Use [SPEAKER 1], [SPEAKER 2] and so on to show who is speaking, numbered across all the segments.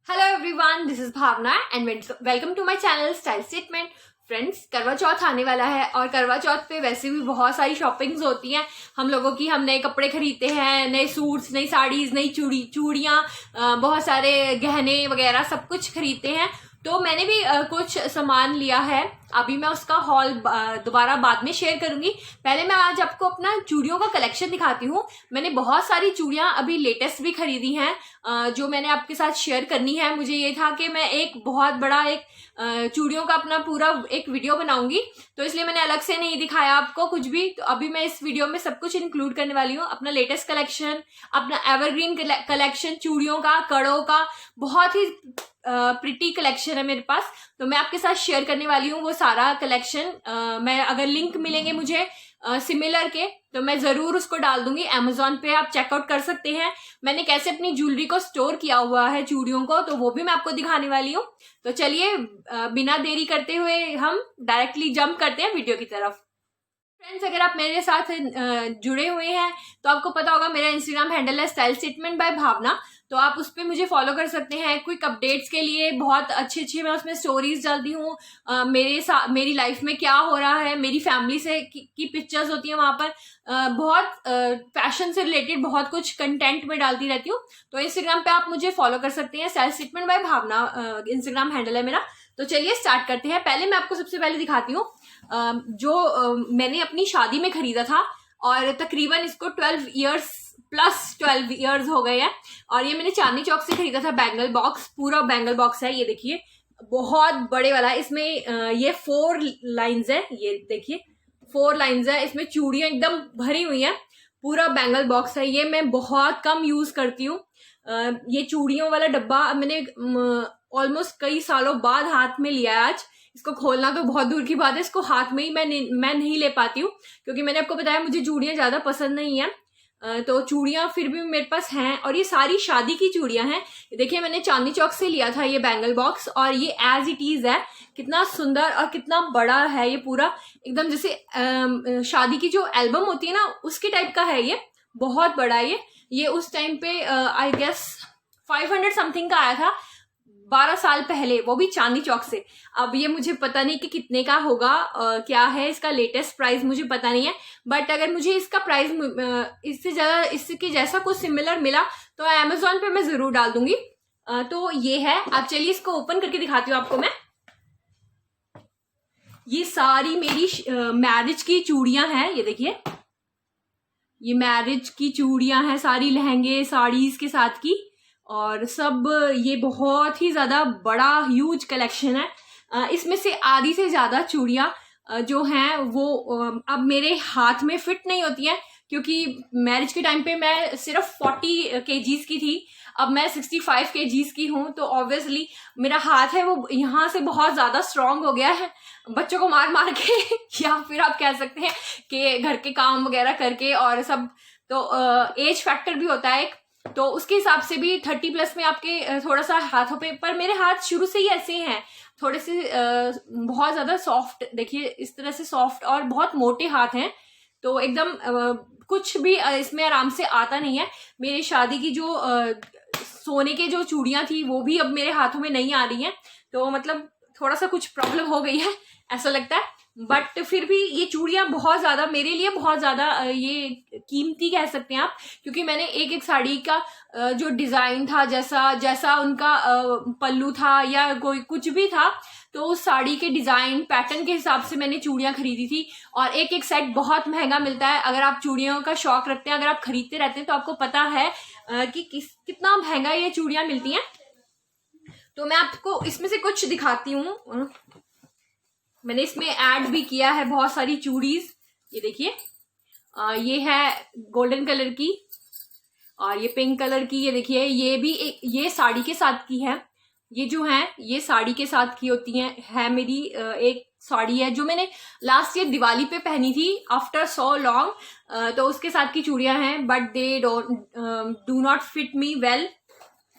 [SPEAKER 1] Hello everyone, this is Bhavna and welcome to my channel style statement. Friends, Karva Chauth आने वाला है और करवा चौथ पे वैसे भी बहुत सारी शॉपिंग्स होती हैं हम लोगों की। हम नए कपड़े खरीदते हैं, नए सूट्स, नई साड़ीज, नई चूड़ियाँ, बहुत सारे गहने वगैरह सब कुछ खरीदते हैं। तो मैंने भी कुछ सामान लिया है। अभी मैं उसका हॉल दोबारा बाद में शेयर करूंगी। पहले मैं आज आपको अपना चूड़ियों का कलेक्शन दिखाती हूँ। मैंने बहुत सारी चूड़ियां अभी लेटेस्ट भी खरीदी हैं जो मैंने आपके साथ शेयर करनी है। मुझे ये था कि मैं एक बहुत बड़ा चूड़ियों का अपना पूरा एक वीडियो बनाऊंगी, तो इसलिए मैंने अलग से नहीं दिखाया आपको कुछ भी। तो अभी मैं इस वीडियो में सब कुछ इंक्लूड करने वाली हूँ। अपना लेटेस्ट कलेक्शन, अपना एवरग्रीन कलेक्शन, चूड़ियों का, कड़ों का, बहुत ही प्रिटी कलेक्शन है मेरे पास। तो मैं आपके साथ शेयर करने वाली हूँ वो सारा कलेक्शन। मैं अगर लिंक मिलेंगे मुझे सिमिलर के तो मैं जरूर उसको डाल दूंगी। Amazon पे आप चेकआउट कर सकते हैं मैंने कैसे अपनी ज्वेलरी को स्टोर किया हुआ है, चूड़ियों को, तो वो भी मैं आपको दिखाने वाली हूँ। तो चलिए बिना देरी करते हुए हम डायरेक्टली जंप करते हैं वीडियो की तरफ। फ्रेंड्स, अगर आप मेरे साथ जुड़े हुए हैं तो आपको पता होगा मेरा इंस्टाग्राम हैंडल है स्टाइल स्टेटमेंट बाय भावना। तो आप उस पर मुझे फॉलो कर सकते हैं क्विक अपडेट्स के लिए। बहुत अच्छे मैं उसमें स्टोरीज डालती हूँ। मेरी लाइफ में क्या हो रहा है, मेरी फैमिली से की पिक्चर्स होती है वहां पर। बहुत फैशन से रिलेटेड बहुत कुछ कंटेंट में डालती रहती हूँ। तो इंस्टाग्राम पे आप मुझे फॉलो कर सकते हैं। Style statement by Bhavna Instagram handle है मेरा। तो चलिए स्टार्ट करते हैं। पहले मैं आपको सबसे पहले दिखाती हूँ जो मैंने अपनी शादी में खरीदा था, और तकरीबन इसको 12 इयर्स हो गए हैं। और ये मैंने चांदनी चौक से खरीदा था। बैंगल बॉक्स, पूरा बैंगल बॉक्स है, ये देखिए, बहुत बड़े वाला। इसमें ये 4 लाइंस है, ये देखिए 4 लाइंस है। इसमें चूड़ियां एकदम भरी हुई हैं। पूरा बैंगल बॉक्स है। ये मैं बहुत कम यूज करती हूँ। ये चूड़ियों वाला डब्बा मैंने ऑलमोस्ट कई सालों बाद हाथ में लिया है आज। इसको खोलना तो बहुत दूर की बात है, इसको हाथ में ही मैं नहीं ले पाती हूँ, क्योंकि मैंने आपको बताया मुझे चूड़ियां ज्यादा पसंद नहीं है। तो चूड़ियां फिर भी मेरे पास हैं, और ये सारी शादी की चूड़ियां हैं। देखिए, मैंने चांदनी चौक से लिया था ये बैंगल बॉक्स, और ये एज इट इज है। कितना सुंदर और कितना बड़ा है ये पूरा, एकदम जैसे शादी की जो एल्बम होती है ना, उसके टाइप का है ये। बहुत बड़ा है ये उस टाइम पे आई गेस 500 समथिंग का आया था 12 साल पहले, वो भी चांदनी चौक से। अब ये मुझे पता नहीं कि कितने का होगा, क्या है इसका लेटेस्ट प्राइस मुझे पता नहीं है। बट अगर मुझे इसका प्राइस इससे ज्यादा, इसके जैसा कुछ सिमिलर मिला तो Amazon पे मैं जरूर डाल दूंगी। तो ये है। अब चलिए इसको ओपन करके दिखाती हूँ आपको मैं। ये सारी मेरी मैरिज की चूड़ियां हैं, ये देखिए, ये मैरिज की चूड़ियां हैं सारी, लहंगे साड़ीज के साथ की, और सब। ये बहुत ही ज्यादा बड़ा ह्यूज कलेक्शन है। इसमें से आधी से ज्यादा चूड़ियां जो हैं वो अब मेरे हाथ में फिट नहीं होती हैं, क्योंकि मैरिज के टाइम पे मैं सिर्फ 40 kgs की थी। अब मैं 65 kgs की हूँ, तो ऑब्वियसली मेरा हाथ है वो यहाँ से बहुत ज्यादा स्ट्रांग हो गया है, बच्चों को मार मार के या फिर आप कह सकते हैं कि घर के काम वगैरह करके और सब। तो एज फैक्टर भी होता है एक, तो उसके हिसाब से भी 30+ में आपके थोड़ा सा हाथों पे, पर मेरे हाथ शुरू से ही ऐसे हैं, थोड़े से बहुत ज्यादा सॉफ्ट, देखिए इस तरह से सॉफ्ट और बहुत मोटे हाथ हैं। तो एकदम कुछ भी इसमें आराम से आता नहीं है। मेरी शादी की जो सोने के जो चूड़ियां थी वो भी अब मेरे हाथों में नहीं आ रही हैं। तो मतलब थोड़ा सा कुछ प्रॉब्लम हो गई है ऐसा लगता है। बट फिर भी ये चूड़ियां बहुत ज्यादा मेरे लिए, बहुत ज्यादा ये कीमती कह सकते हैं आप, क्योंकि मैंने एक एक साड़ी का जो डिजाइन था, जैसा उनका पल्लू था या कोई कुछ भी था, तो उस साड़ी के डिजाइन पैटर्न के हिसाब से मैंने चूड़ियां खरीदी थी। और एक एक सेट बहुत महंगा मिलता है। अगर आप चूड़ियों का शौक रखते हैं, अगर आप खरीदते रहते हैं, तो आपको पता है कि कितना महंगा ये चूड़ियां मिलती हैं। तो मैं आपको इसमें से कुछ दिखाती हूँ। मैंने इसमें ऐड भी किया है बहुत सारी चूड़ीज। ये देखिए, ये है गोल्डन कलर की, और ये पिंक कलर की। ये देखिए, ये भी ये साड़ी के साथ की है। ये जो है ये साड़ी के साथ की होती है मेरी एक साड़ी है जो मैंने लास्ट ईयर दिवाली पे पहनी थी आफ्टर सो लॉन्ग। तो उसके साथ की चूड़ियां हैं, but they do not fit me well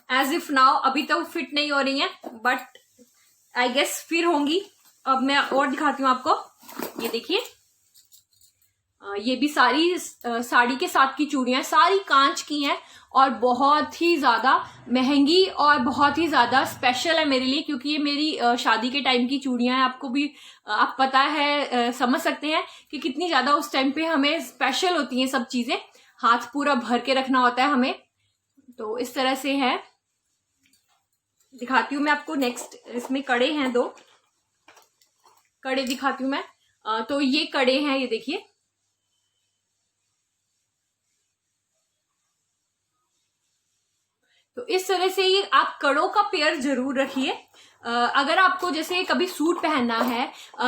[SPEAKER 1] as if now. अभी तो फिट नहीं हो रही हैं, बट आई गेस फिर होंगी। अब मैं और दिखाती हूँ आपको। ये देखिए, ये भी सारी साड़ी के साथ की चूड़ियां, सारी कांच की हैं और बहुत ही ज़्यादा महंगी और बहुत ही ज़्यादा स्पेशल है मेरे लिए, क्योंकि ये मेरी शादी के टाइम की चूड़ियां हैं। आपको भी आप पता है, समझ सकते हैं कि कितनी ज़्यादा उस टाइम पे हमें स्पेशल होती हैं सब चीज़ें, हाथ पूरा भर के रखना होता है हमें। तो इस तरह से है, दिखाती हूँ मैं आपको। नेक्स्ट इसमें कड़े हैं, 2 कड़े दिखाती हूँ मैं। तो ये कड़े हैं, ये देखिए, तो इस तरह से ये आप कड़ों का पेयर जरूर रखिए। अगर आपको जैसे कभी सूट पहनना है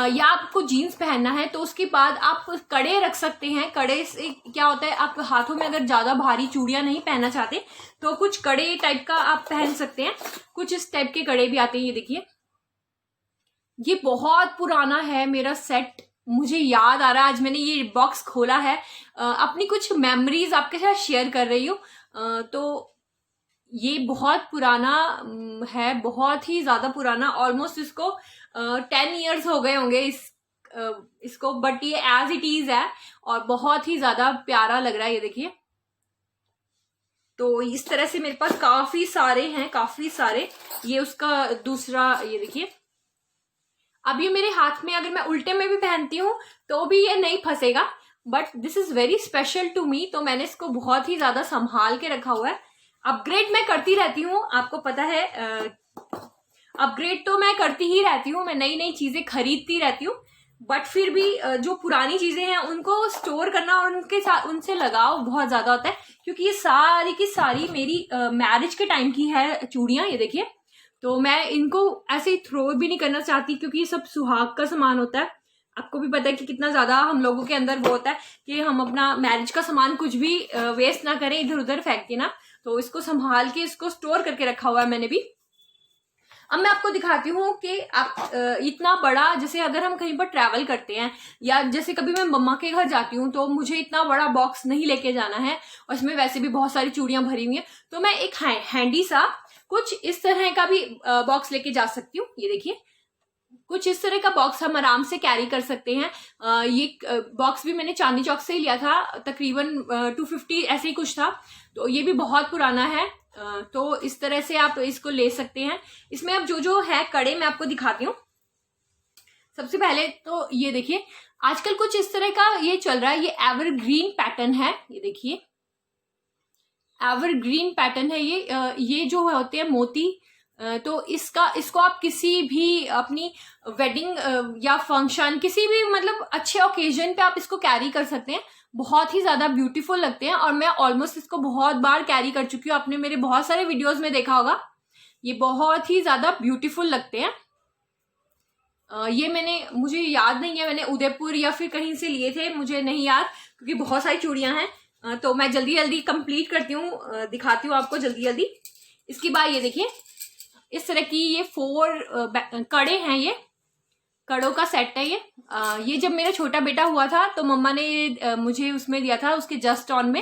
[SPEAKER 1] या आपको जीन्स पहनना है तो उसके बाद आप कड़े रख सकते हैं। कड़े से क्या होता है, आप हाथों में अगर ज्यादा भारी चूड़ियां नहीं पहनना चाहते तो कुछ कड़े टाइप का आप पहन सकते हैं। कुछ इस टाइप के कड़े भी आते हैं, ये देखिए। ये बहुत पुराना है मेरा सेट, मुझे याद आ रहा है, आज मैंने ये बॉक्स खोला है, अपनी कुछ मेमोरीज आपके साथ शेयर कर रही हूँ। तो ये बहुत पुराना है, बहुत ही ज्यादा पुराना, ऑलमोस्ट इसको 10 इयर्स हो गए होंगे इसको, बट ये एज इट इज है और बहुत ही ज्यादा प्यारा लग रहा है, ये देखिए। तो इस तरह से मेरे पास काफी सारे हैं, काफी सारे। ये उसका दूसरा, ये देखिए। अब ये मेरे हाथ में अगर मैं उल्टे में भी पहनती हूँ तो भी ये नहीं फंसेगा, but this is very special to me, तो मैंने इसको बहुत ही ज्यादा संभाल के रखा हुआ है। अपग्रेड मैं करती रहती हूँ, आपको पता है, अपग्रेड तो मैं करती ही रहती हूँ, मैं नई नई चीजें खरीदती रहती हूँ, बट फिर भी जो पुरानी चीजें हैं उनको स्टोर करना और उनके साथ उनसे लगाव बहुत ज्यादा होता है, क्योंकि ये सारी की सारी मेरी मैरिज के टाइम की है चूड़ियां, ये देखिए। तो मैं इनको ऐसे ही थ्रो भी नहीं करना चाहती, क्योंकि ये सब सुहाग का सामान होता है। आपको भी पता है कि कितना ज्यादा हम लोगों के अंदर वो होता है कि हम अपना मैरिज का सामान कुछ भी वेस्ट ना करें, इधर उधर फेंक के ना। तो इसको संभाल के इसको स्टोर करके रखा हुआ है मैंने भी। अब मैं आपको दिखाती हूँ कि आप इतना बड़ा, जैसे अगर हम कहीं पर ट्रैवल करते हैं या जैसे कभी मैं मम्मा के घर जाती हूँ तो मुझे इतना बड़ा बॉक्स नहीं लेके जाना है और इसमें वैसे भी बहुत सारी चूड़ियां भरी हुई हैं, तो मैं एक हैंडी सा कुछ इस तरह का भी बॉक्स लेके जा सकती हूँ। ये देखिए, कुछ इस तरह का बॉक्स हम आराम से कैरी कर सकते हैं। ये बॉक्स भी मैंने चांदनी चौक से ही लिया था, तकरीबन 250 ऐसे ही कुछ था, तो ये भी बहुत पुराना है। तो इस तरह से आप इसको ले सकते हैं। इसमें अब जो जो है कड़े मैं आपको दिखाती हूँ। सबसे पहले तो ये देखिए, आजकल कुछ इस तरह का ये चल रहा है, ये एवरग्रीन पैटर्न है, ये देखिए, एवरग्रीन पैटर्न है ये जो होते हैं मोती, तो इसको आप किसी भी अपनी वेडिंग या फंक्शन, किसी भी मतलब अच्छे ओकेजन पे आप इसको कैरी कर सकते हैं। बहुत ही ज्यादा ब्यूटीफुल लगते हैं और मैं ऑलमोस्ट इसको बहुत बार कैरी कर चुकी हूँ, आपने मेरे बहुत सारे वीडियोस में देखा होगा। ये बहुत ही ज्यादा ब्यूटीफुल लगते हैं। ये मुझे याद नहीं है, मैंने उदयपुर या फिर कहीं से लिए थे, मुझे नहीं याद, क्योंकि बहुत सारी चूड़ियां हैं। तो मैं जल्दी जल्दी कंप्लीट करती हूँ, दिखाती हूँ आपको जल्दी जल्दी। इसके बाद ये देखिए, इस तरह की ये 4 कड़े हैं, ये कड़ों का सेट है ये जब मेरा छोटा बेटा हुआ था तो मम्मा ने मुझे उसमें दिया था, उसके जस्ट ऑन में।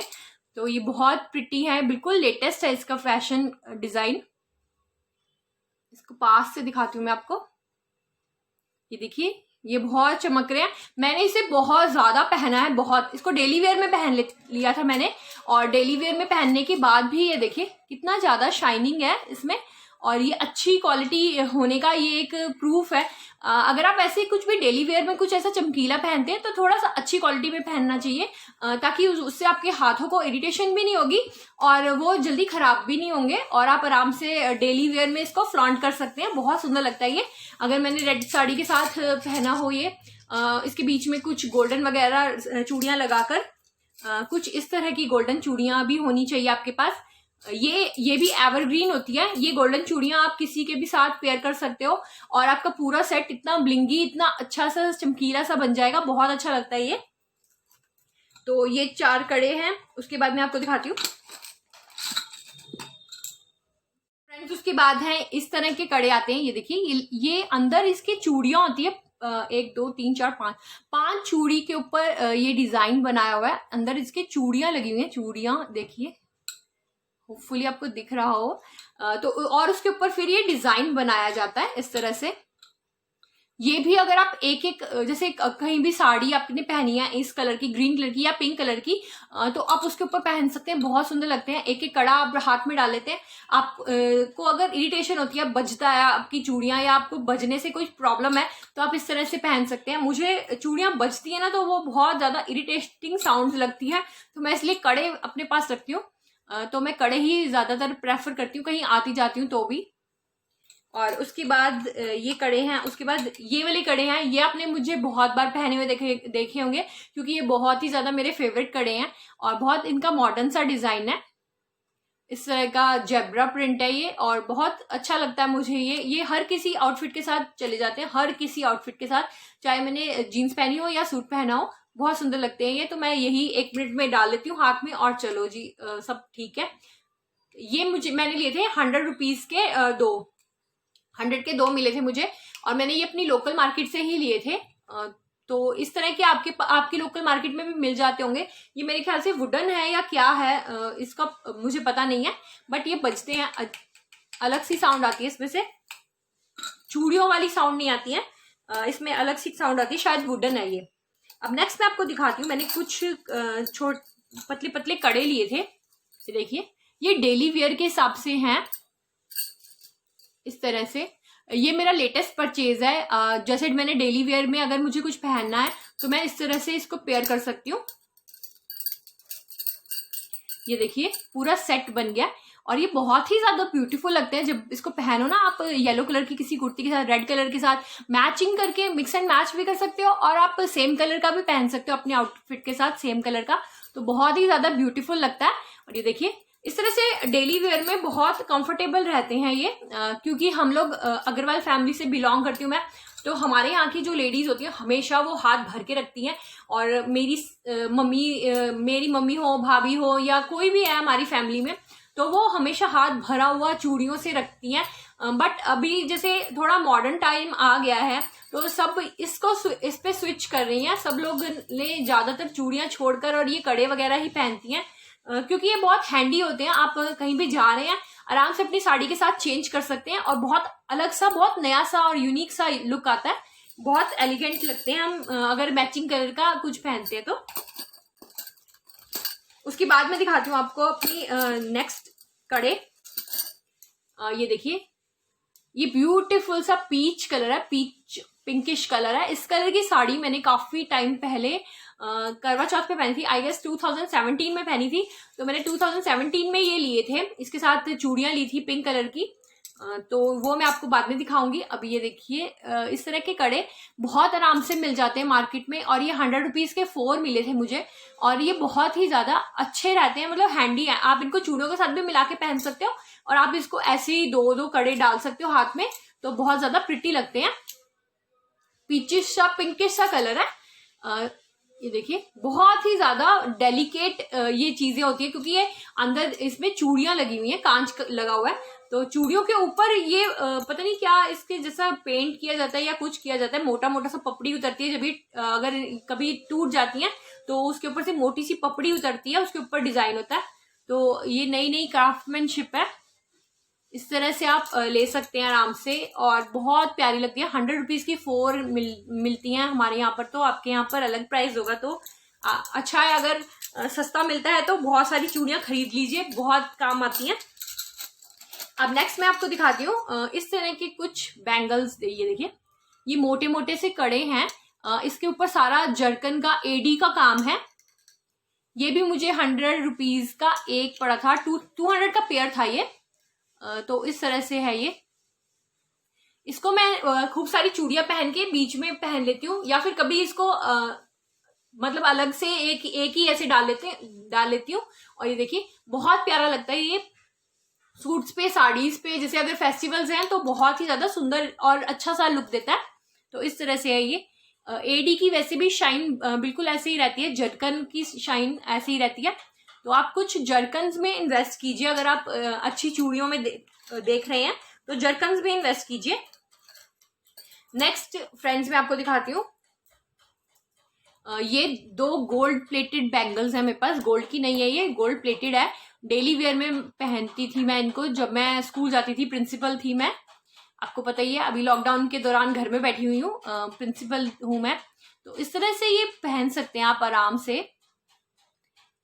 [SPEAKER 1] तो ये बहुत प्रिटी है, बिल्कुल लेटेस्ट है इसका फैशन डिजाइन। इसको पास से दिखाती हूँ मैं आपको, ये देखिए, ये बहुत चमक रहे हैं। मैंने इसे बहुत ज्यादा पहना है, बहुत, इसको डेली वेयर में पहन लिया था मैंने, और डेली वेयर में पहनने के बाद भी ये देखिए कितना ज्यादा शाइनिंग है इसमें, और ये अच्छी क्वालिटी होने का ये एक प्रूफ है। अगर आप ऐसे कुछ भी डेली वेयर में कुछ ऐसा चमकीला पहनते हैं तो थोड़ा सा अच्छी क्वालिटी में पहनना चाहिए, ताकि उससे आपके हाथों को इरिटेशन भी नहीं होगी और वो जल्दी खराब भी नहीं होंगे, और आप आराम से डेली वेयर में इसको फ्लॉन्ट कर सकते हैं। बहुत सुंदर लगता है ये। अगर मैंने रेड साड़ी के साथ पहना हो ये, इसके बीच में कुछ गोल्डन वगैरह चूड़ियां लगाकर, कुछ इस तरह की गोल्डन चूड़ियां भी होनी चाहिए आपके पास। ये भी एवरग्रीन होती है। ये गोल्डन चूड़ियां आप किसी के भी साथ पेयर कर सकते हो और आपका पूरा सेट इतना ब्लिंगी, इतना अच्छा सा चमकीला सा बन जाएगा, बहुत अच्छा लगता है ये। तो ये 4 कड़े हैं। उसके बाद मैं आपको दिखाती हूँ फ्रेंड्स, उसके बाद है इस तरह के कड़े आते हैं, ये देखिए, ये अंदर इसकी चूड़ियां होती है, 1 2 3 4 5 चूड़ी के ऊपर ये डिजाइन बनाया हुआ है, अंदर इसके चूड़ियां लगी हुई हैं। चूड़ियां देखिए, होपफुली आपको दिख रहा हो, तो और उसके ऊपर फिर ये डिजाइन बनाया जाता है इस तरह से। ये भी अगर आप एक एक जैसे कहीं भी साड़ी आपने पहनी है इस कलर की, ग्रीन कलर की या पिंक कलर की, तो आप उसके ऊपर पहन सकते हैं, बहुत सुंदर लगते हैं। एक एक कड़ा आप हाथ में डाल लेते हैं। आप को अगर इरिटेशन होती है, बजता है आपकी चूड़ियां या आपको बजने से कोई प्रॉब्लम है, तो आप इस तरह से पहन सकते हैं। मुझे चूड़ियां बजती है ना तो वो बहुत ज्यादा इरिटेटिंग साउंड लगती है, तो मैं इसलिए कड़े अपने पास रखती हूँ। तो मैं कड़े ही ज्यादातर प्रेफर करती हूँ कहीं आती जाती हूँ तो भी। और उसके बाद ये कड़े हैं, उसके बाद ये वाले कड़े हैं। ये आपने मुझे बहुत बार पहने हुए देखे होंगे, क्योंकि ये बहुत ही ज्यादा मेरे फेवरेट कड़े हैं और बहुत इनका मॉडर्न सा डिजाइन है। इस तरह का जेब्रा प्रिंट है ये और बहुत अच्छा लगता है मुझे। ये हर किसी आउटफिट के साथ चले जाते हैं, हर किसी आउटफिट के साथ, चाहे मैंने जीन्स पहनी हो या सूट पहना हो, बहुत सुंदर लगते हैं ये। तो मैं यही 1 मिनट में डाल लेती हूँ हाथ में और चलो जी, सब ठीक है। ये मैंने लिए थे 100 रुपीज के 100 के 2 मिले थे मुझे, और मैंने ये अपनी लोकल मार्केट से ही लिए थे। तो इस तरह के आपकी लोकल मार्केट में भी मिल जाते होंगे। ये मेरे ख्याल से वुडन है या क्या है, इसका मुझे पता नहीं है, बट ये बजते हैं, अलग सी साउंड आती है इसमें से, चूड़ियों वाली साउंड नहीं आती है, इसमें अलग सी साउंड आती है, शायद वुडन है ये। अब नेक्स्ट मैं आपको दिखाती हूँ, मैंने कुछ पतले पतले कड़े लिए थे। देखिए, ये डेली वेयर के हिसाब से हैं, इस तरह से। ये मेरा लेटेस्ट परचेज है। जैसे मैंने डेली वेयर में अगर मुझे कुछ पहनना है तो मैं इस तरह से इसको पेयर कर सकती हूँ। ये देखिए, पूरा सेट बन गया और ये बहुत ही ज्यादा ब्यूटीफुल लगते हैं जब इसको पहनो ना। आप येलो कलर की किसी कुर्ती के साथ, रेड कलर के साथ मैचिंग करके मिक्स एंड मैच भी कर सकते हो, और आप सेम कलर का भी पहन सकते हो अपने आउटफिट के साथ, सेम कलर का, तो बहुत ही ज्यादा ब्यूटीफुल लगता है। और ये देखिए, इस तरह से डेली वेयर में बहुत कंफर्टेबल रहते हैं ये, क्योंकि हम लोग अग्रवाल फैमिली से बिलोंग करती हूँ मैं, तो हमारे यहाँ की जो लेडीज होती हैं हमेशा वो हाथ भर के रखती हैं। और मेरी मम्मी हो, भाभी हो, या कोई भी है हमारी फैमिली में, तो वो हमेशा हाथ भरा हुआ चूड़ियों से रखती हैं। बट अभी जैसे थोड़ा मॉडर्न टाइम आ गया है तो सब इस पे स्विच कर रही हैं। सब लोग ने ज्यादातर चूड़ियां छोड़कर और ये कड़े वगैरह ही पहनती हैं, क्योंकि ये बहुत हैंडी होते हैं। आप कहीं भी जा रहे हैं, आराम से अपनी साड़ी के साथ चेंज कर सकते हैं और बहुत अलग सा, बहुत नया सा और यूनिक सा लुक आता है, बहुत एलिगेंट लगते हैं हम अगर मैचिंग कलर का कुछ पहनते हैं तो। उसके बाद मैं दिखाती हूँ आपको अपनी नेक्स्ट कड़े। ये देखिए, ये ब्यूटीफुल सा पीच कलर है, पीच पिंकिश कलर है। इस कलर की साड़ी मैंने काफी टाइम पहले करवा चौथ पे पहनी थी, आई गेस 2017 में पहनी थी। तो मैंने 2017 में ये लिए थे, इसके साथ चूड़ियां ली थी पिंक कलर की, तो वो मैं आपको बाद में दिखाऊंगी। अभी ये देखिए, इस तरह के कड़े बहुत आराम से मिल जाते हैं मार्केट में, और ये 100 रुपीज के 4 मिले थे मुझे, और ये बहुत ही ज्यादा अच्छे रहते हैं, मतलब हैंडी है। आप इनको चूड़ियों के साथ भी मिला के पहन सकते हो, और आप इसको ऐसे ही 2-2 कड़े डाल सकते हो हाथ में, तो बहुत ज्यादा प्रिटी लगते हैं। पीचिश सा, पिंकिश सा कलर है। ये देखिए, बहुत ही ज्यादा डेलिकेट ये चीजें होती है, क्योंकि ये अंदर इसमें चूड़ियां लगी हुई हैं, कांच लगा हुआ है, तो चूड़ियों के ऊपर ये पता नहीं क्या इसके जैसा पेंट किया जाता है या कुछ किया जाता है, मोटा मोटा सा पपड़ी उतरती है। जब ये अगर कभी टूट जाती है तो उसके ऊपर से मोटी सी पपड़ी उतरती है, उसके ऊपर डिजाइन होता है। तो ये नई नई क्राफ्टमैनशिप है, इस तरह से आप ले सकते हैं आराम से, और बहुत प्यारी लगती है। 100 रुपीज की 4 मिलती हैं हमारे यहाँ पर, तो आपके यहाँ पर अलग प्राइस होगा, तो अच्छा है। अगर सस्ता मिलता है तो बहुत सारी चूड़ियां खरीद लीजिए, बहुत काम आती हैं। अब नेक्स्ट मैं आपको दिखाती हूँ इस तरह के कुछ बैंगल्स। ये देखिए, ये मोटे मोटे से कड़े हैं, इसके ऊपर सारा जरकन का एडी का काम है। ये भी मुझे 100 रुपीज का एक पड़ा था, 200 का पेयर था ये। तो इस तरह से है ये। इसको मैं खूब सारी चूड़ियां पहन के बीच में पहन लेती हूँ, या फिर कभी इसको मतलब अलग से एक ही ऐसे डाल लेती हूँ। और ये देखिए, बहुत प्यारा लगता है ये सूट्स पे, साड़ीज पे, जैसे अगर फेस्टिवल्स हैं तो बहुत ही ज्यादा सुंदर और अच्छा सा लुक देता है। तो इस तरह से है ये। एडी की वैसे भी शाइन बिल्कुल ऐसे ही रहती है, जरकन की शाइन ऐसे ही रहती है। तो आप कुछ जरकन्स में इन्वेस्ट कीजिए, अगर आप अच्छी चूड़ियों में देख रहे हैं तो जरकन्स में इन्वेस्ट कीजिए। नेक्स्ट फ्रेंड्स मैं आपको दिखाती हूँ, ये 2 गोल्ड प्लेटेड बैंगल्स है मेरे पास। गोल्ड की नहीं है, ये गोल्ड प्लेटेड है। डेली वेयर में पहनती थी मैं इनको, जब मैं स्कूल जाती थी, प्रिंसिपल थी मैं। आपको पता ही है, अभी लॉकडाउन के दौरान घर में बैठी हुई हूँ, प्रिंसिपल हूँ मैं, तो इस तरह से ये पहन सकते हैं आप आराम से।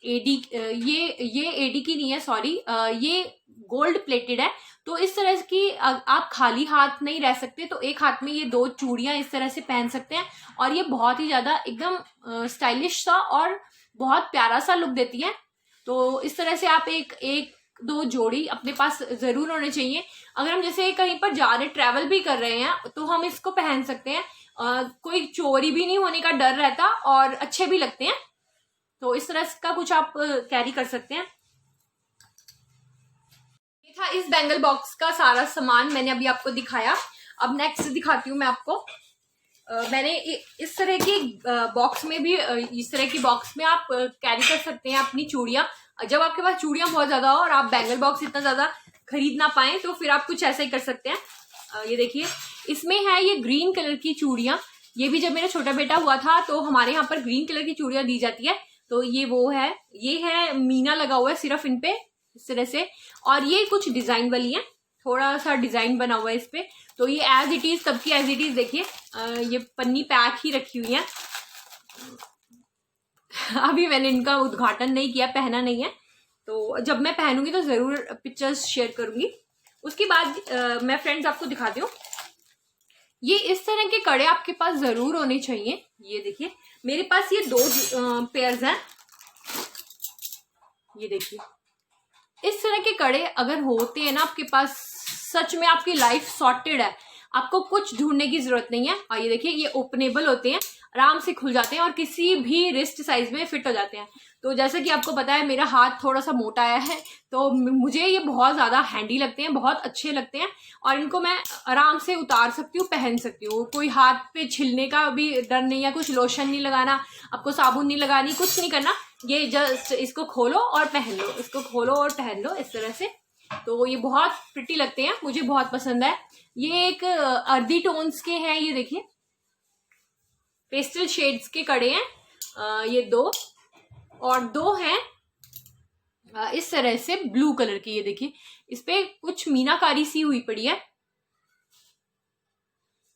[SPEAKER 1] एडी ये एडी की नहीं है, सॉरी, ये गोल्ड प्लेटेड है। तो इस तरह की आप खाली हाथ नहीं रह सकते, तो एक हाथ में ये 2 चूड़ियां इस तरह से पहन सकते हैं और ये बहुत ही ज्यादा एकदम स्टाइलिश सा और बहुत प्यारा सा लुक देती है। तो इस तरह से आप एक 2 जोड़ी अपने पास जरूर होने चाहिए। अगर हम जैसे कहीं पर जा रहे, ट्रैवल भी कर रहे हैं, तो हम इसको पहन सकते हैं। कोई चोरी भी नहीं होने का डर रहता और अच्छे भी लगते हैं। तो इस तरह का कुछ आप कैरी कर सकते हैं। ये था इस बैंगल बॉक्स का सारा सामान, मैंने अभी आपको दिखाया। अब नेक्स्ट दिखाती हूँ मैं आपको। मैंने इस तरह की बॉक्स में भी, इस तरह की बॉक्स में आप कैरी कर सकते हैं अपनी चूड़ियां। जब आपके पास चूड़ियां बहुत ज्यादा हो और आप बैंगल बॉक्स इतना ज्यादा खरीद ना पाए, तो फिर आप कुछ ऐसा ही कर सकते हैं। ये देखिए, इसमें है ये ग्रीन कलर की चूड़ियां। ये भी जब मेरा छोटा बेटा हुआ था तो हमारे यहाँ पर ग्रीन कलर की चूड़ियां दी जाती है। तो ये वो है, ये है मीना लगा हुआ है सिर्फ इन पे, इस तरह से। और ये कुछ डिजाइन वाली है, थोड़ा सा डिजाइन बना हुआ है इस पे। तो ये एज इट इज, सबकी एज इट इज। देखिए, ये पन्नी पैक ही रखी हुई है। अभी मैंने इनका उद्घाटन नहीं किया, पहना नहीं है, तो जब मैं पहनूंगी तो जरूर पिक्चर्स शेयर करूंगी। उसके बाद मैं फ्रेंड्स आपको दिखाती हूँ, ये इस तरह के कड़े आपके पास जरूर होने चाहिए। ये देखिए, मेरे पास ये 2 पेयर्स हैं। ये देखिए, इस तरह के कड़े अगर होते हैं ना आपके पास, सच में आपकी लाइफ सॉर्टेड है, आपको कुछ ढूंढने की जरूरत नहीं है। और ये देखिए, ये ओपनेबल होते हैं, आराम से खुल जाते हैं और किसी भी रिस्ट साइज में फिट हो जाते हैं। तो जैसे कि आपको पता है, मेरा हाथ थोड़ा सा मोटा आया है, तो मुझे ये बहुत ज्यादा हैंडी लगते हैं, बहुत अच्छे लगते हैं। और इनको मैं आराम से उतार सकती हूँ, पहन सकती हूँ। कोई हाथ पे छिलने का भी डर नहीं है, कुछ लोशन नहीं लगाना, आपको साबुन नहीं लगानी, कुछ नहीं करना। ये जस्ट इसको खोलो और पहन लो, इसको खोलो और पहन लो, इस तरह से। तो ये बहुत प्रिटी लगते हैं, मुझे बहुत पसंद है। ये एक अर्दी टोन्स के हैं, ये देखिए, पेस्टल शेड्स के कड़े हैं। ये 2 और 2 हैं इस तरह से ब्लू कलर की। ये देखिए, इस पे कुछ मीनाकारी सी हुई पड़ी है।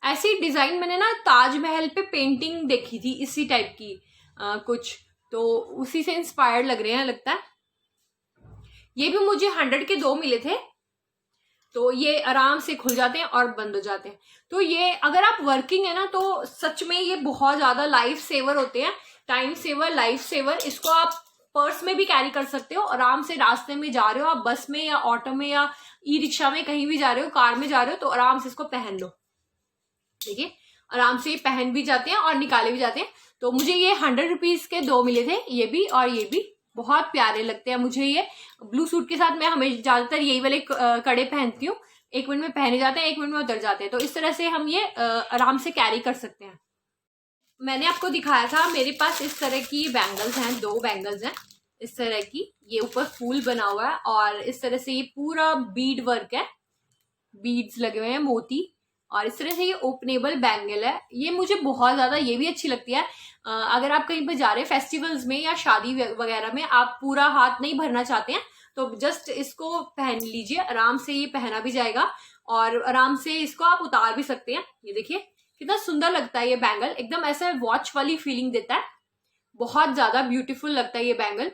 [SPEAKER 1] ऐसी डिजाइन मैंने ना ताजमहल पे पेंटिंग देखी थी इसी टाइप की कुछ, तो उसी से इंस्पायर्ड लग रहे हैं लगता है। ये भी मुझे 100 के 2 मिले थे। तो ये आराम से खुल जाते हैं और बंद हो जाते हैं। तो ये अगर आप वर्किंग है ना, तो सच में ये बहुत ज्यादा लाइफ सेवर होते हैं, टाइम सेवर, लाइफ सेवर। इसको आप पर्स में भी कैरी कर सकते हो। आराम से रास्ते में जा रहे हो, आप बस में या ऑटो में या ई रिक्शा में कहीं भी जा रहे हो, कार में जा रहे हो, तो आराम से इसको पहन लो। देखिए, आराम से पहन भी जाते हैं और निकाले भी जाते हैं। तो मुझे ये 100 रुपीज के 2 मिले थे, ये भी और ये भी। बहुत प्यारे लगते हैं मुझे ये। ब्लू सूट के साथ मैं हमेशा ज्यादातर यही वाले कड़े पहनती हूँ। 1 मिनट में पहने जाते हैं, 1 मिनट में उतर जाते हैं। तो इस तरह से हम ये आराम से कैरी कर सकते हैं। मैंने आपको दिखाया था, मेरे पास इस तरह की बैंगल्स हैं, 2 बैंगल्स हैं इस तरह की। ये ऊपर फूल बना हुआ है और इस तरह से ये पूरा बीड वर्क है, बीड्स लगे हुए हैं, मोती। और इस तरह से ये ओपनेबल बैंगल है। ये मुझे बहुत ज्यादा ये भी अच्छी लगती है। अगर आप कहीं पर जा रहे हैं फेस्टिवल्स में या शादी वगैरह में, आप पूरा हाथ नहीं भरना चाहते हैं, तो जस्ट इसको पहन लीजिए, आराम से ये पहना भी जाएगा और आराम से इसको आप उतार भी सकते हैं। ये देखिए कितना सुंदर लगता है ये बैंगल, एकदम ऐसे वॉच वाली फीलिंग देता है, बहुत ज्यादा ब्यूटीफुल लगता है ये बैंगल।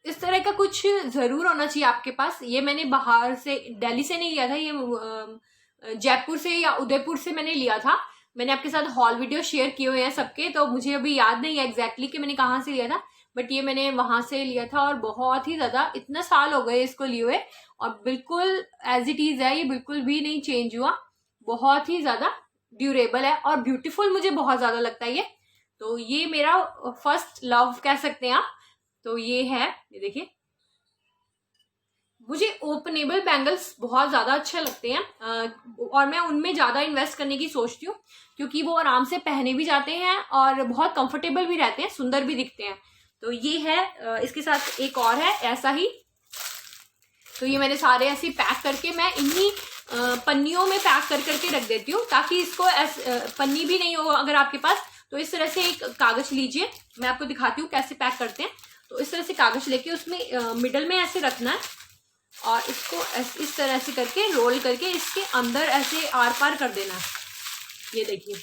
[SPEAKER 1] इस तरह का कुछ जरूर होना चाहिए आपके पास। ये मैंने बाहर से, दिल्ली से नहीं लिया था, ये जयपुर से या उदयपुर से मैंने लिया था। मैंने आपके साथ हॉल वीडियो शेयर किए हुए हैं सबके, तो मुझे अभी याद नहीं है एग्जैक्टली कि मैंने कहाँ से लिया था, बट ये मैंने वहां से लिया था और बहुत ही ज्यादा, इतना साल हो गए इसको लिए हुए और बिल्कुल एज इट इज है, ये बिल्कुल भी नहीं चेंज हुआ। बहुत ही ज्यादा ड्यूरेबल है और ब्यूटीफुल मुझे बहुत ज्यादा लगता है ये। तो ये मेरा फर्स्ट लव कह सकते हैं आप। तो ये है, ये देखिए, मुझे ओपनेबल बैंगल्स बहुत ज्यादा अच्छे लगते हैं और मैं उनमें ज्यादा इन्वेस्ट करने की सोचती हूँ, क्योंकि वो आराम से पहने भी जाते हैं और बहुत कंफर्टेबल भी रहते हैं, सुंदर भी दिखते हैं। तो ये है, इसके साथ एक और है ऐसा ही। तो ये मैंने सारे ऐसे पैक करके, मैं इन्हीं पन्नियों में पैक कर करके रख देती हूँ, ताकि इसको पन्नी भी नहीं हो अगर आपके पास, तो इस तरह से एक कागज लीजिए, मैं आपको दिखाती हूँ कैसे पैक करते हैं। तो इस तरह से कागज लेके उसमें मिडल में ऐसे रखना है और इसको इस तरह से करके रोल करके इसके अंदर ऐसे आर पार कर देना है। ये देखिए,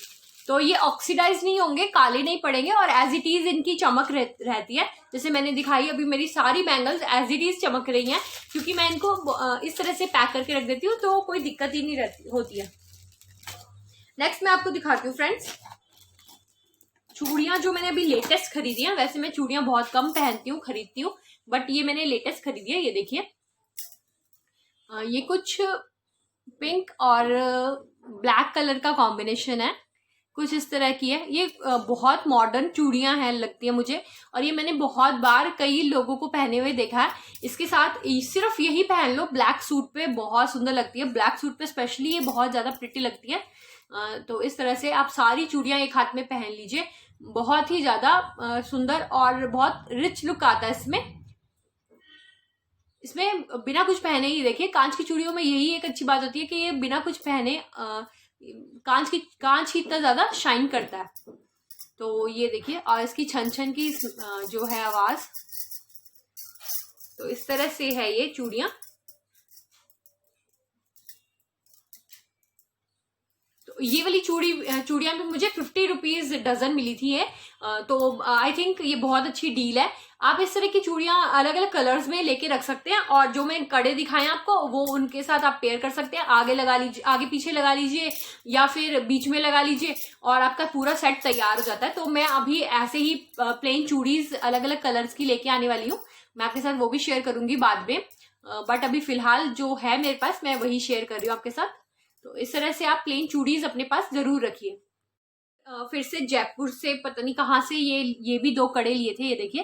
[SPEAKER 1] तो ये ऑक्सीडाइज नहीं होंगे, काले नहीं पड़ेंगे और एज इट इज इनकी चमक रहती है। जैसे मैंने दिखाई अभी मेरी सारी बैंगल्स एज इट इज चमक रही हैं, क्योंकि मैं इनको इस तरह से पैक करके रख देती हूँ, तो कोई दिक्कत ही नहीं होती है। नेक्स्ट मैं आपको दिखाती हूँ फ्रेंड्स, चूड़ियां जो मैंने अभी लेटेस्ट खरीदी है। वैसे मैं चूड़ियां बहुत कम पहनती हूँ, खरीदती हूँ, बट ये मैंने लेटेस्ट खरीदी है। ये देखिए, ये कुछ पिंक और ब्लैक कलर का कॉम्बिनेशन है, कुछ इस तरह की है। ये बहुत मॉडर्न चूड़ियां हैं लगती है मुझे, और ये मैंने बहुत बार कई लोगों को पहने हुए देखा है। इसके साथ सिर्फ यही पहन लो, ब्लैक सूट पे बहुत सुंदर लगती है, ब्लैक सूट पे स्पेशली ये बहुत ज्यादा प्रिटी लगती है। तो इस तरह से आप सारी चूड़ियां एक हाथ में पहन लीजिए, बहुत ही ज्यादा सुंदर और बहुत रिच लुक आता है इसमें बिना कुछ पहने ही। देखिए, कांच की चूड़ियों में यही एक अच्छी बात होती है कि ये बिना कुछ पहने कांच ही इतना ज्यादा शाइन करता है। तो ये देखिए, और इसकी छन छन की जो है आवाज, तो इस तरह से है ये चूड़ियां। ये वाली चूड़ियां भी मुझे 50 रुपीज डजन मिली थी ये, तो आई थिंक ये बहुत अच्छी डील है। आप इस तरह की चूड़ियां अलग अलग कलर्स में लेके रख सकते हैं, और जो मैं कड़े दिखाए आपको वो उनके साथ आप पेयर कर सकते हैं। आगे लगा लीजिए, आगे पीछे लगा लीजिए या फिर बीच में लगा लीजिए, और आपका पूरा सेट तैयार हो जाता है। तो मैं अभी ऐसे ही प्लेन चूड़ीज अलग अलग कलर्स की लेके आने वाली हूँ, मैं आपके साथ वो भी शेयर करूंगी बाद में, बट अभी फिलहाल जो है मेरे पास मैं वही शेयर कर रही हूँ आपके साथ। तो इस तरह से आप प्लेन चूड़ीज अपने पास जरूर रखिए। फिर से जयपुर से पता नहीं कहाँ से ये भी 2 कड़े लिए थे। ये देखिए,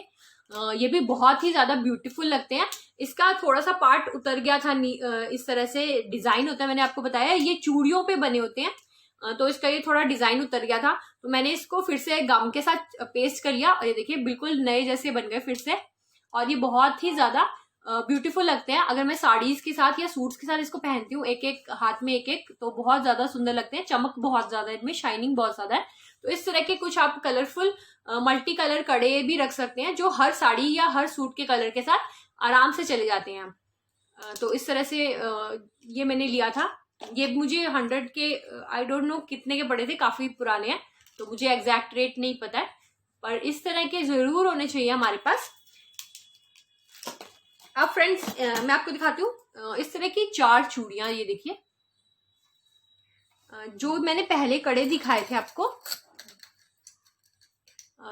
[SPEAKER 1] ये भी बहुत ही ज्यादा ब्यूटीफुल लगते हैं। इसका थोड़ा सा पार्ट उतर गया था, इस तरह से डिजाइन होता है, मैंने आपको बताया ये चूड़ियों पे बने होते हैं, तो इसका ये थोड़ा डिजाइन उतर गया था, तो मैंने इसको फिर से गम के साथ पेस्ट कर लिया, और ये देखिए बिल्कुल नए जैसे बन गए फिर से, और ये बहुत ही ज्यादा ब्यूटीफुल लगते हैं। अगर मैं साड़ीज के साथ या सूट्स के साथ इसको पहनती हूँ, एक एक हाथ में एक एक, तो बहुत ज्यादा सुंदर लगते हैं। चमक बहुत ज्यादा है इनमें, शाइनिंग बहुत ज्यादा है। तो इस तरह के कुछ आप कलरफुल मल्टी कलर कड़े भी रख सकते हैं, जो हर साड़ी या हर सूट के कलर के साथ आराम से चले जाते हैं। तो इस तरह से ये मैंने लिया था। ये मुझे 100 के आई डोंट नो कितने के पड़े थे, काफी पुराने हैं, तो मुझे एग्जैक्ट रेट नहीं पता है, पर इस तरह के जरूर होने चाहिए हमारे पास। अब फ्रेंड्स मैं आपको दिखाती हूँ इस तरह की 4 चूड़ियां। ये देखिए, जो मैंने पहले कड़े दिखाए थे आपको,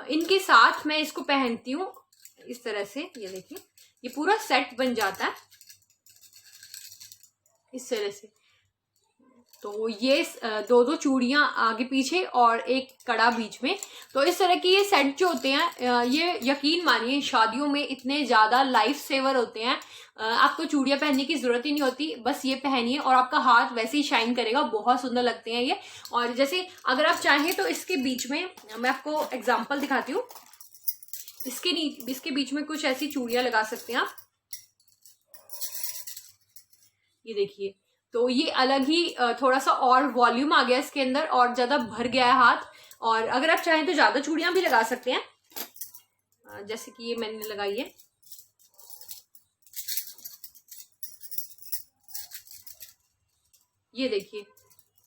[SPEAKER 1] इनके साथ मैं इसको पहनती हूँ इस तरह से। ये देखिए, ये पूरा सेट बन जाता है इस तरह से। तो ये 2 चूड़ियां आगे पीछे और एक कड़ा बीच में, तो इस तरह के ये सेट जो होते हैं, ये यकीन मानिए शादियों में इतने ज्यादा लाइफ सेवर होते हैं। आपको चूड़ियां पहनने की जरूरत ही नहीं होती, बस ये पहनिए और आपका हाथ वैसे ही शाइन करेगा, बहुत सुंदर लगते हैं ये। और जैसे अगर आप चाहें तो इसके बीच में मैं आपको एग्जाम्पल दिखाती हूँ, इसके बीच में कुछ ऐसी चूड़ियां लगा सकते हैं आप। ये देखिए, तो ये अलग ही थोड़ा सा और वॉल्यूम आ गया इसके अंदर, और ज्यादा भर गया है हाथ। और अगर आप चाहें तो ज्यादा चूड़ियां भी लगा सकते हैं, जैसे कि ये मैंने लगाई है। ये देखिए,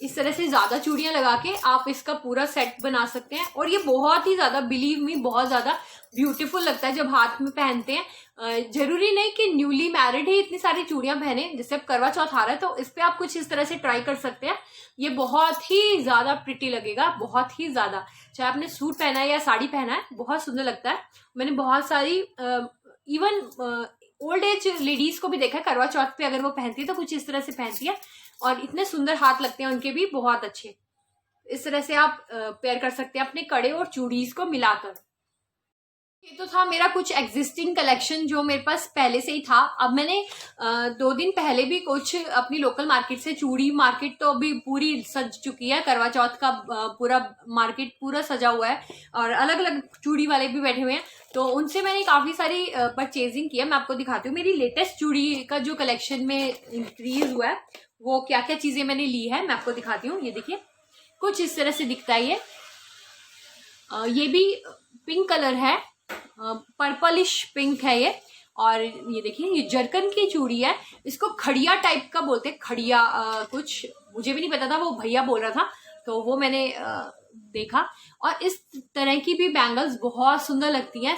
[SPEAKER 1] इस तरह से ज्यादा चूड़ियां लगा के आप इसका पूरा सेट बना सकते हैं, और ये बहुत ही ज्यादा, बिलीव मी, बहुत ज्यादा ब्यूटीफुल लगता है जब हाथ में पहनते हैं। जरूरी नहीं कि न्यूली मैरिड ही इतनी सारी चूड़ियां पहने, जैसे अब करवा चौथ आ रहा है तो इस पे आप कुछ इस तरह से ट्राई कर सकते हैं। ये बहुत ही ज्यादा प्रिटी लगेगा, बहुत ही ज्यादा, चाहे आपने सूट पहना है या साड़ी पहना है, बहुत सुंदर लगता है। मैंने बहुत सारी इवन ओल्ड एज लेडीज को भी देखा है करवा चौथ पे, अगर वो पहनती है तो कुछ इस तरह से पहनती है, और इतने सुंदर हाथ लगते हैं उनके भी, बहुत अच्छे। इस तरह से आप पेयर कर सकते हैं अपने कड़े और चूड़ीज को मिलाकर। ये तो था मेरा कुछ एग्जिस्टिंग कलेक्शन जो मेरे पास पहले से ही था। अब मैंने 2 दिन पहले भी कुछ अपनी लोकल मार्केट से, चूड़ी मार्केट तो अभी पूरी सज चुकी है, करवा चौथ का पूरा मार्केट पूरा सजा हुआ है, और अलग अलग चूड़ी वाले भी बैठे हुए हैं, तो उनसे मैंने काफी सारी परचेजिंग किया। मैं आपको दिखाती हूँ मेरी लेटेस्ट चूड़ी का जो कलेक्शन में इंक्रीज हुआ है, वो क्या क्या चीजें मैंने ली है, मैं आपको दिखाती हूँ। ये देखिए, कुछ इस तरह से दिखता है ये भी पिंक कलर है, पर्पलिश पिंक है ये, और ये देखिए ये जरकन की चूड़ी है, इसको खड़िया टाइप का बोलते हैं, खड़िया कुछ मुझे भी नहीं पता था, वो भैया बोल रहा था तो वो मैंने देखा। और इस तरह की भी बैंगल्स बहुत सुंदर लगती हैं।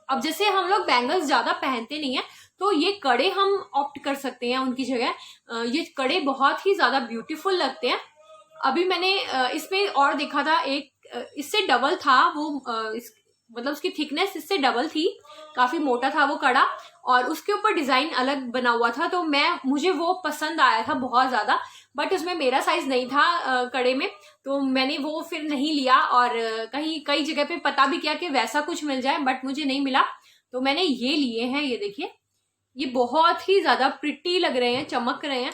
[SPEAKER 1] अब जैसे हम लोग बैंगल्स ज्यादा पहनते नहीं है तो ये कड़े हम ऑप्ट कर सकते हैं उनकी जगह। ये कड़े बहुत ही ज्यादा ब्यूटीफुल लगते हैं। अभी मैंने इसमें और देखा था, एक इससे डबल था वो, मतलब उसकी थिकनेस इससे डबल थी, काफी मोटा था वो कड़ा, और उसके ऊपर डिजाइन अलग बना हुआ था, तो मुझे वो पसंद आया था बहुत ज्यादा। बट उसमें मेरा साइज नहीं था कड़े में, तो मैंने वो फिर नहीं लिया। और कई जगह पे पता भी किया कि वैसा कुछ मिल जाए, बट मुझे नहीं मिला, तो मैंने ये लिए हैं। ये देखिए ये बहुत ही ज्यादा प्रिटी लग रहे हैं, चमक रहे हैं।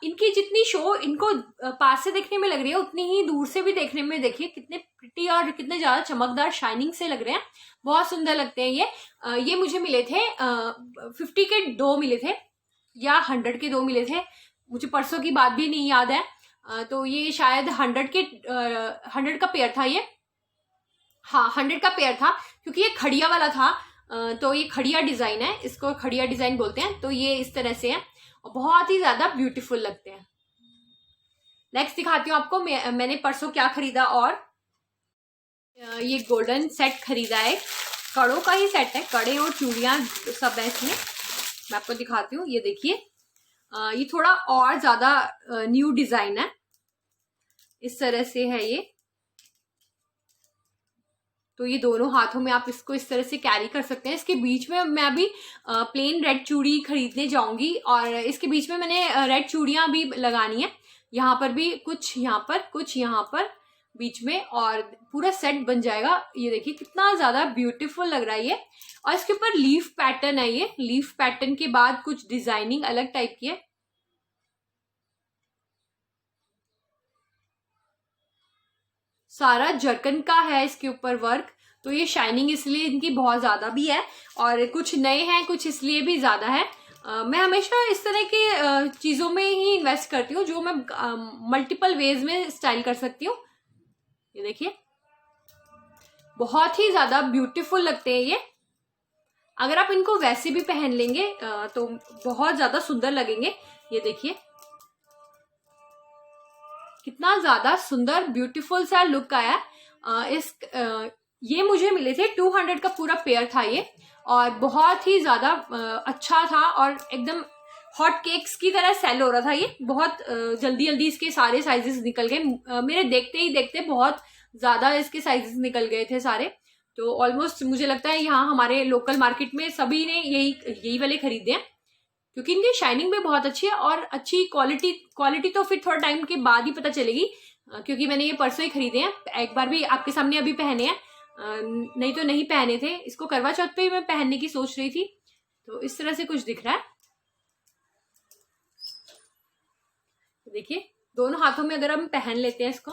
[SPEAKER 1] इनकी जितनी शो इनको पास से देखने में लग रही है, उतनी ही दूर से भी देखने में देखिए कितने प्रिटी और कितने ज्यादा चमकदार शाइनिंग से लग रहे हैं, बहुत सुंदर लगते हैं ये मुझे मिले थे 50 के 2 मिले थे या 100 के 2 मिले थे, मुझे परसों की बात भी नहीं याद है। तो ये शायद 100 का पेयर था ये, हाँ 100 का पेयर था, क्योंकि ये खड़िया वाला था। तो ये खड़िया डिजाइन है, इसको खड़िया डिजाइन बोलते हैं। तो ये इस तरह से है और बहुत ही ज्यादा ब्यूटीफुल लगते हैं। नेक्स्ट दिखाती हूँ आपको मैंने परसों क्या खरीदा। और ये गोल्डन सेट खरीदा है, कड़ों का ही सेट है, कड़े और चूड़ियां सब है इसमें। मैं आपको दिखाती हूँ, ये देखिए ये थोड़ा और ज्यादा न्यू डिजाइन है, इस तरह से है ये। तो ये दोनों हाथों में आप इसको इस तरह से कैरी कर सकते हैं। इसके बीच में मैं अभी प्लेन रेड चूड़ी खरीदने जाऊंगी, और इसके बीच में मैंने रेड चूड़ियां भी लगानी है, यहाँ पर भी कुछ, यहाँ पर कुछ, यहाँ पर बीच में, और पूरा सेट बन जाएगा। ये देखिए कितना ज्यादा ब्यूटीफुल लग रहा है ये। और इसके ऊपर लीफ पैटर्न है, ये लीफ पैटर्न के बाद कुछ डिजाइनिंग अलग टाइप की है। सारा जरकन का है इसके ऊपर वर्क, तो ये शाइनिंग इसलिए इनकी बहुत ज्यादा भी है, और कुछ नए हैं कुछ इसलिए भी ज्यादा है। मैं हमेशा इस तरह की चीजों में ही इन्वेस्ट करती हूँ जो मैं मल्टीपल वेज में स्टाइल कर सकती हूँ। ये देखिए बहुत ही ज्यादा ब्यूटीफुल लगते हैं ये। अगर आप इनको वैसे भी पहन लेंगे तो बहुत ज्यादा सुंदर लगेंगे। ये देखिए कितना ज्यादा सुंदर ब्यूटीफुल सा लुक आया। ये मुझे मिले थे 200 का पूरा पेयर था ये, और बहुत ही ज्यादा अच्छा था, और एकदम हॉट केक्स की तरह सेल हो रहा था ये। बहुत जल्दी जल्दी इसके सारे साइजेस निकल गए, मेरे देखते ही देखते बहुत ज्यादा इसके साइजेस निकल गए थे सारे। तो ऑलमोस्ट मुझे लगता है यहाँ हमारे लोकल मार्केट में सभी ने यही वाले खरीदे हैं, क्योंकि इनकी शाइनिंग भी बहुत अच्छी है, और अच्छी क्वालिटी तो फिर थोड़ा टाइम के बाद ही पता चलेगी, क्योंकि मैंने ये परसों ही खरीदे हैं। एक बार भी आपके सामने अभी पहने हैं, नहीं तो नहीं पहने थे। इसको करवा चौथ पे ही मैं पहनने की सोच रही थी। तो इस तरह से कुछ दिख रहा है, देखिए दोनों हाथों में अगर हम पहन लेते हैं इसको,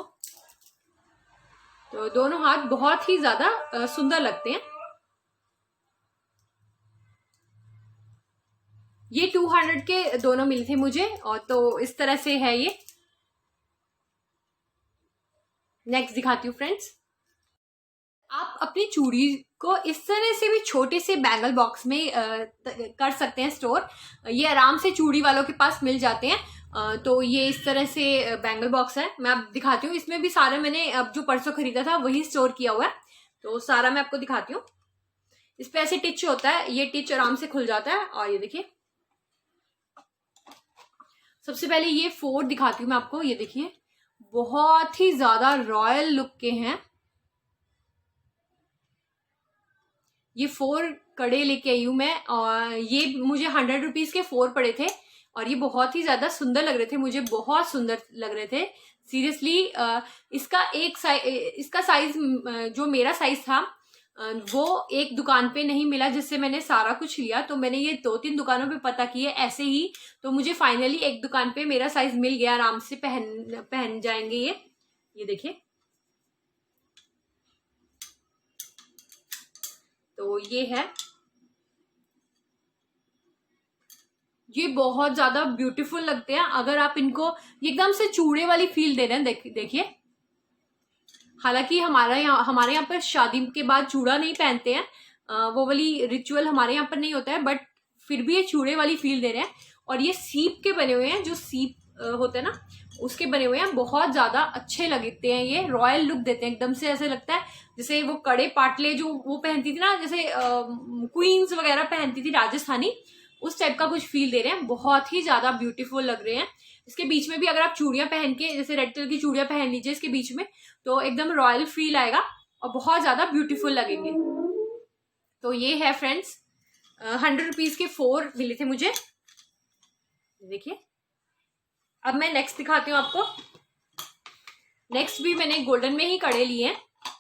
[SPEAKER 1] तो दोनों हाथ बहुत ही ज्यादा सुंदर लगते हैं। ये 200 के दोनों मिले थे मुझे, और तो इस तरह से है ये। नेक्स्ट दिखाती हूँ फ्रेंड्स। आप अपनी चूड़ी को इस तरह से भी छोटे से बैंगल बॉक्स में कर सकते हैं स्टोर। ये आराम से चूड़ी वालों के पास मिल जाते हैं। तो ये इस तरह से बैंगल बॉक्स है, मैं आप दिखाती हूँ। इसमें भी सारे मैंने अब जो परसों खरीदा था वही स्टोर किया हुआ है, तो सारा मैं आपको दिखाती हूँ। इस पे ऐसे टिच होता है, ये टिच आराम से खुल जाता है। और ये देखिए सबसे पहले ये 4 दिखाती हूँ मैं आपको। ये देखिए बहुत ही ज्यादा रॉयल लुक के हैं ये 4 कड़े लेके आई हूँ मैं, और ये मुझे 100 रुपीज के 4 पड़े थे, और ये बहुत ही ज्यादा सुंदर लग रहे थे, मुझे बहुत सुंदर लग रहे थे सीरियसली। इसका साइज जो मेरा साइज था वो एक दुकान पे नहीं मिला जिससे मैंने सारा कुछ लिया, तो मैंने ये 2-3 दुकानों पे पता किए ऐसे ही, तो मुझे फाइनली एक दुकान पे मेरा साइज मिल गया। आराम से पहन जाएंगे ये देखिए। तो ये है, ये बहुत ज्यादा ब्यूटीफुल लगते हैं। अगर आप इनको एकदम से चूड़े वाली फील दे रहे हैं, देखिए। हालांकि हमारे यहाँ पर शादी के बाद चूड़ा नहीं पहनते हैं, वो वाली रिचुअल हमारे यहाँ पर नहीं होता है, बट फिर भी ये चूड़े वाली फील दे रहे हैं। और ये सीप के बने हुए हैं, जो सीप होते हैं ना उसके बने हुए हैं, बहुत ज्यादा अच्छे लगते हैं। ये रॉयल लुक देते हैं एकदम से, ऐसे लगता है जैसे वो कड़े पाटले जो वो पहनती थी ना, जैसे क्वींस वगैरह पहनती थी राजस्थानी, उस टाइप का कुछ फील दे रहे हैं। बहुत ही ज्यादा ब्यूटीफुल लग रहे हैं। इसके बीच में भी अगर आप चूड़ियां पहन के, जैसे रेड कलर की चूड़ियां पहन लीजिए इसके बीच में, तो एकदम रॉयल फील आएगा और बहुत ज्यादा ब्यूटीफुल लगेंगे। तो ये है फ्रेंड्स, 100 रुपीज के 4 मिले थे मुझे। देखिए, अब मैं नेक्स्ट दिखाती हूँ आपको। नेक्स्ट भी मैंने गोल्डन में ही कड़े लिए हैं,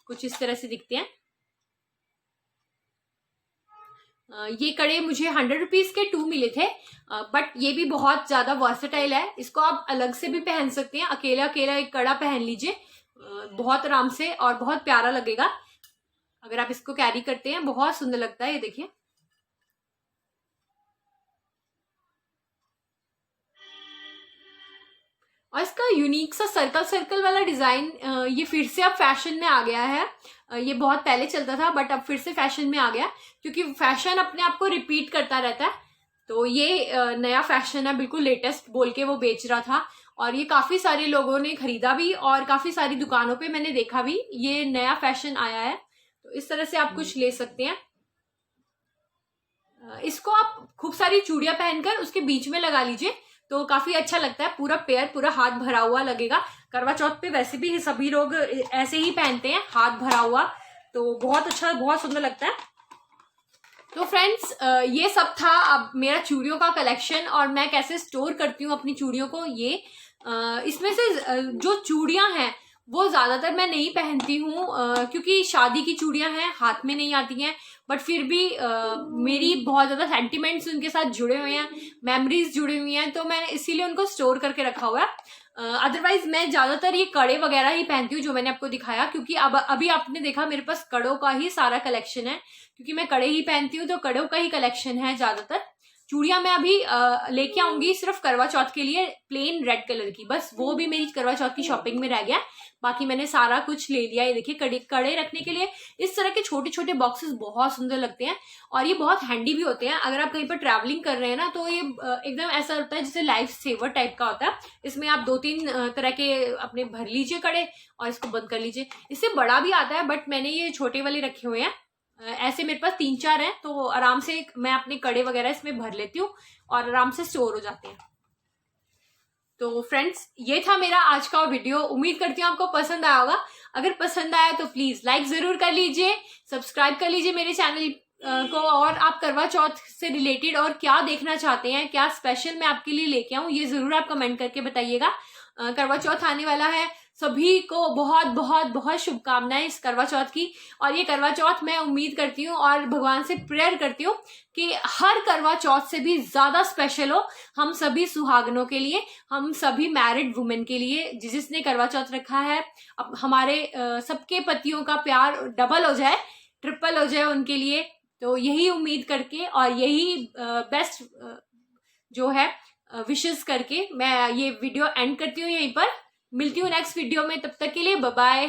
[SPEAKER 1] कुछ इस तरह से दिखते हैं। ये कड़े मुझे 100 रुपीज के 2 मिले थे, बट ये भी बहुत ज्यादा वर्सेटाइल है। इसको आप अलग से भी पहन सकते हैं, अकेला अकेला एक कड़ा पहन लीजिए बहुत आराम से, और बहुत प्यारा लगेगा अगर आप इसको कैरी करते हैं। बहुत सुंदर लगता है ये, देखिए। और इसका यूनिक सा सर्कल सर्कल वाला डिजाइन, ये फिर से अब फैशन में आ गया है। ये बहुत पहले चलता था बट अब फिर से फैशन में आ गया, क्योंकि फैशन अपने आप को रिपीट करता रहता है। तो ये नया फैशन है, बिल्कुल लेटेस्ट बोल के वो बेच रहा था, और ये काफी सारे लोगों ने खरीदा भी, और काफी सारी दुकानों पे मैंने देखा भी ये नया फैशन आया है। तो इस तरह से आप कुछ ले सकते हैं। इसको आप खूब सारी चूड़ियां पहनकर उसके बीच में लगा लीजिए तो काफी अच्छा लगता है। पूरा पेयर, पूरा हाथ भरा हुआ लगेगा। करवा चौथ पे वैसे भी सभी लोग ऐसे ही पहनते हैं, हाथ भरा हुआ, तो बहुत अच्छा, बहुत सुंदर लगता है। तो फ्रेंड्स, ये सब था अब मेरा चूड़ियों का कलेक्शन, और मैं कैसे स्टोर करती हूँ अपनी चूड़ियों को। ये इसमें से जो चूड़ियां हैं वो ज्यादातर मैं नहीं पहनती हूँ, क्योंकि शादी की चूड़ियां हैं, हाथ में नहीं आती हैं, बट फिर भी मेरी बहुत ज्यादा सेंटिमेंट्स उनके साथ जुड़े हुए हैं, मेमोरीज जुड़ी हुई हैं, तो मैंने इसीलिए उनको स्टोर करके रखा हुआ है। अदरवाइज मैं ज्यादातर ये कड़े वगैरह ही पहनती हूँ, जो मैंने आपको दिखाया, क्योंकि अब अभी आपने देखा मेरे पास कड़ों का ही सारा कलेक्शन है, क्योंकि मैं कड़े ही पहनती हूँ, तो कड़ों का ही कलेक्शन है ज्यादातर। चूड़ियां मैं अभी लेके आऊंगी सिर्फ करवा चौथ के लिए, प्लेन रेड कलर की, बस वो भी मेरी करवा चौथ की शॉपिंग में रह गया। बाकी मैंने सारा कुछ ले लिया। ये देखिए, कड़े रखने के लिए इस तरह के छोटे छोटे बॉक्सेस बहुत सुंदर लगते हैं, और ये बहुत हैंडी भी होते हैं। अगर आप कहीं पर ट्रैवलिंग कर रहे हैं ना, तो ये एकदम ऐसा होता है जैसे लाइफ सेवर टाइप का होता है। इसमें आप 2-3 तरह के अपने भर लीजिए कड़े, और इसको बंद कर लीजिए। इससे बड़ा भी आता है, बट मैंने ये छोटे वाले रखे हुए हैं। ऐसे मेरे पास 3-4 हैं, तो आराम से मैं अपने कड़े वगैरह इसमें भर लेती हूँ और आराम से स्टोर हो जाते हैं। तो फ्रेंड्स, ये था मेरा आज का वीडियो। उम्मीद करती हूँ आपको पसंद आया होगा। अगर पसंद आया तो प्लीज लाइक जरूर कर लीजिए, सब्सक्राइब कर लीजिए मेरे चैनल को। और आप करवा चौथ से रिलेटेड और क्या देखना चाहते हैं, क्या स्पेशल मैं आपके लिए लेके आऊं, ये जरूर आप कमेंट करके बताइएगा। करवा चौथ आने वाला है, सभी को बहुत बहुत बहुत शुभकामनाएं इस करवा चौथ की। और ये करवा चौथ मैं उम्मीद करती हूँ और भगवान से प्रेयर करती हूँ कि हर करवा चौथ से भी ज्यादा स्पेशल हो हम सभी सुहागनों के लिए, हम सभी मैरिड वुमेन के लिए, जिसने करवा चौथ रखा है। अब हमारे सबके पतियों का प्यार डबल हो जाए, ट्रिपल हो जाए उनके लिए। तो यही उम्मीद करके और यही बेस्ट जो है विशेस करके मैं ये वीडियो एंड करती हूँ यहीं पर। मिलती हूँ नेक्स्ट वीडियो में, तब तक के लिए बाय बाय।